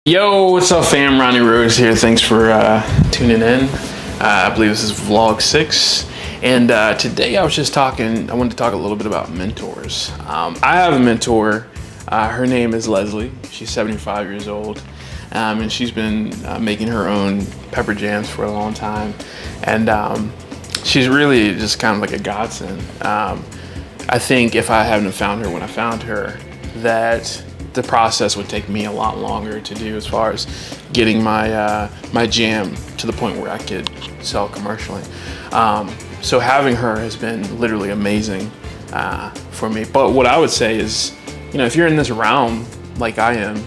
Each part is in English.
Yo, what's up fam? Ronnie Rose here. Thanks for tuning in. I believe this is vlog 6. And today I wanted to talk a little bit about mentors. I have a mentor. Her name is Leslie. She's 75 years old. And she's been making her own pepper jams for a long time. And she's really just kind of like a godsend. I think if I hadn't found her when I found her, that the process would take me a lot longer to do as far as getting my my jam to the point where I could sell commercially. So having her has been literally amazing for me. But what I would say is, you know, if you're in this realm like I am,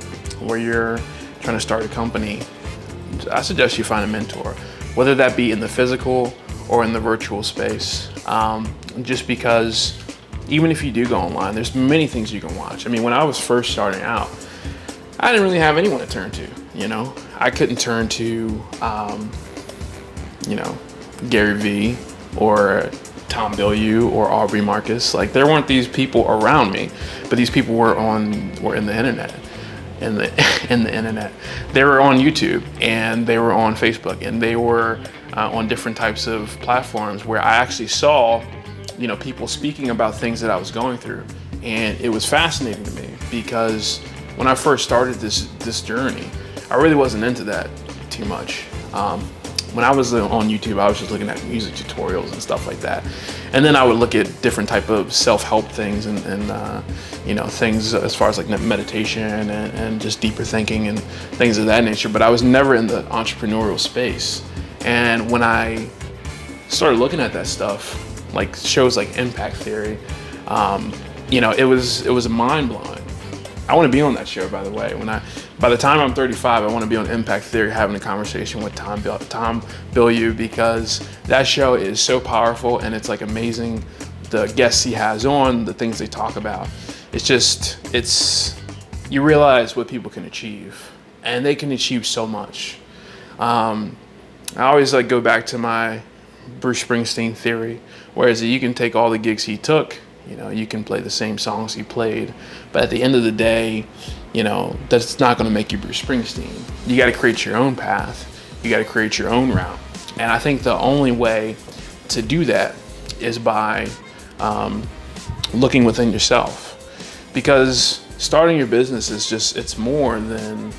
where you're trying to start a company, I suggest you find a mentor, whether that be in the physical or in the virtual space. Just because even if you do go online, there's many things you can watch. I mean, when I was first starting out, I didn't really have anyone to turn to, you know? I couldn't turn to, you know, Gary Vee or Tom Bilyeu or Aubrey Marcus. Like, there weren't these people around me, but these people were in the internet. In the internet. They were on YouTube, and they were on Facebook, and they were on different types of platforms where I actually saw, you know, people speaking about things that I was going through. And it was fascinating to me because when I first started this journey, I really wasn't into that too much. When I was on YouTube, I was just looking at music tutorials and stuff like that. And then I would look at different type of self-help things and you know, things as far as like meditation and just deeper thinking and things of that nature. But I was never in the entrepreneurial space. And when I started looking at that stuff, like shows like Impact Theory, you know, it was mind-blowing. I want to be on that show, by the way. By the time I'm 35, I want to be on Impact Theory having a conversation with Tom Bilyeu, because that show is so powerful and it's like amazing. The guests he has on, the things they talk about. You realize what people can achieve, and they can achieve so much. I always like go back to my Bruce Springsteen theory, whereas you can take all the gigs he took, you know, you can play the same songs he played, but at the end of the day, you know, that's not going to make you Bruce Springsteen. You got to create your own path. You got to create your own route. And I think the only way to do that is by looking within yourself, because starting your business is it's more than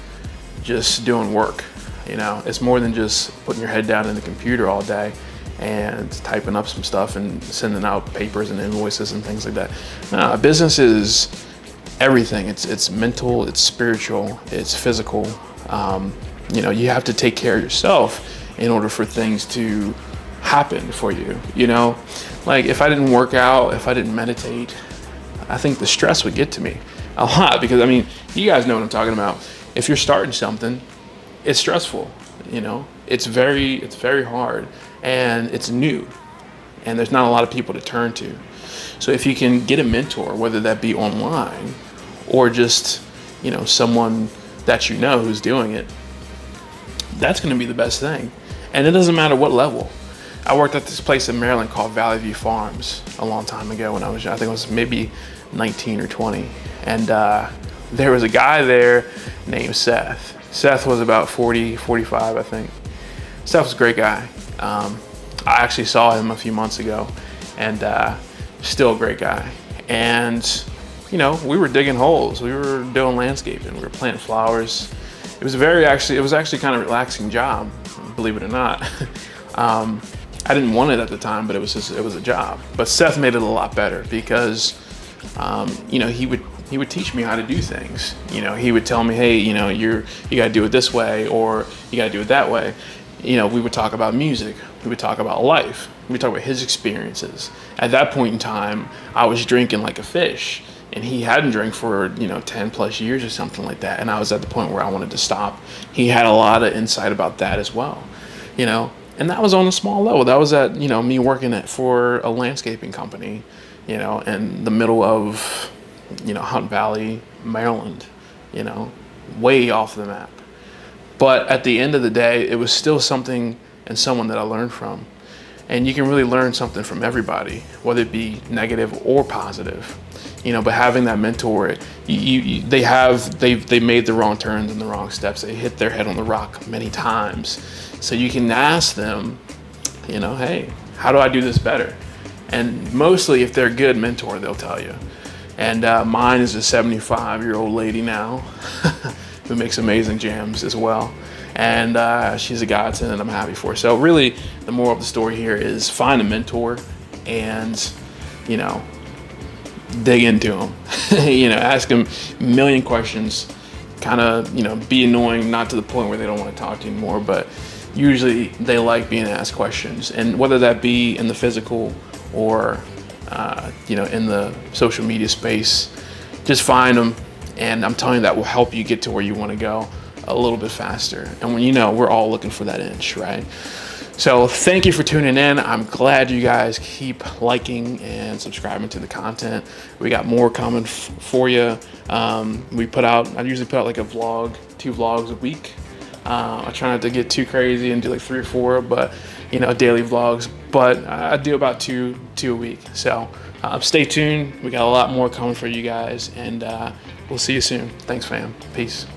just doing work. You know, it's more than just putting your head down in the computer all day and typing up some stuff and sending out papers and invoices and things like that. No, business is everything. It's mental, it's spiritual, it's physical. You know, you have to take care of yourself in order for things to happen for you. You know, like if I didn't work out, if I didn't meditate, I think the stress would get to me a lot, because I mean, you guys know what I'm talking about. If you're starting something, it's stressful, you know, it's very hard, and it's new, and there's not a lot of people to turn to. So if you can get a mentor, whether that be online or just, you know, someone that you know who's doing it, that's going to be the best thing. And it doesn't matter what level. I worked at this place in Maryland called Valley View Farms a long time ago when I think I was maybe 19 or 20. And there was a guy there named Seth. Seth was about 40, 45, I think. Seth was a great guy. I actually saw him a few months ago, and still a great guy. And, you know, we were digging holes. We were doing landscaping. We were planting flowers. It was actually kind of a relaxing job, believe it or not. I didn't want it at the time, but it was a job. But Seth made it a lot better because, you know, he would teach me how to do things. You know, he would tell me, hey, you know, you got to do it this way, or you got to do it that way. You know, we would talk about music. We would talk about life. We would talk about his experiences. At that point in time, I was drinking like a fish, and he hadn't drank for, you know, 10 plus years or something like that. And I was at the point where I wanted to stop. He had a lot of insight about that as well, you know, and that was on a small level. That was at, you know, me working for a landscaping company, you know, in the middle of, you know, Hunt Valley, Maryland, you know, way off the map. But at the end of the day, it was still something and someone that I learned from. and you can really learn something from everybody, whether it be negative or positive. But having that mentor, they made the wrong turns and the wrong steps. They hit their head on the rock many times. So you can ask them, hey, how do I do this better? And mostly if they're a good mentor, they'll tell you. And mine is a 75-year-old lady now who makes amazing jams as well. And she's a godsend, and I'm happy for her. So really, the moral of the story here is find a mentor and, dig into them. Ask them a million questions, kind of, be annoying, not to the point where they don't want to talk to you anymore, but usually they like being asked questions. And whether that be in the physical or, in the social media space, just find them. And I'm telling you, that will help you get to where you want to go a little bit faster. And when we're all looking for that inch, right? So thank you for tuning in. I'm glad you guys keep liking and subscribing to the content. We got more coming for you. I usually put out like a vlog, 2 vlogs a week. I try not to get too crazy and do like 3 or 4, but daily vlogs. But I do about two a week. So stay tuned. We got a lot more coming for you guys, and we'll see you soon. Thanks, fam. Peace.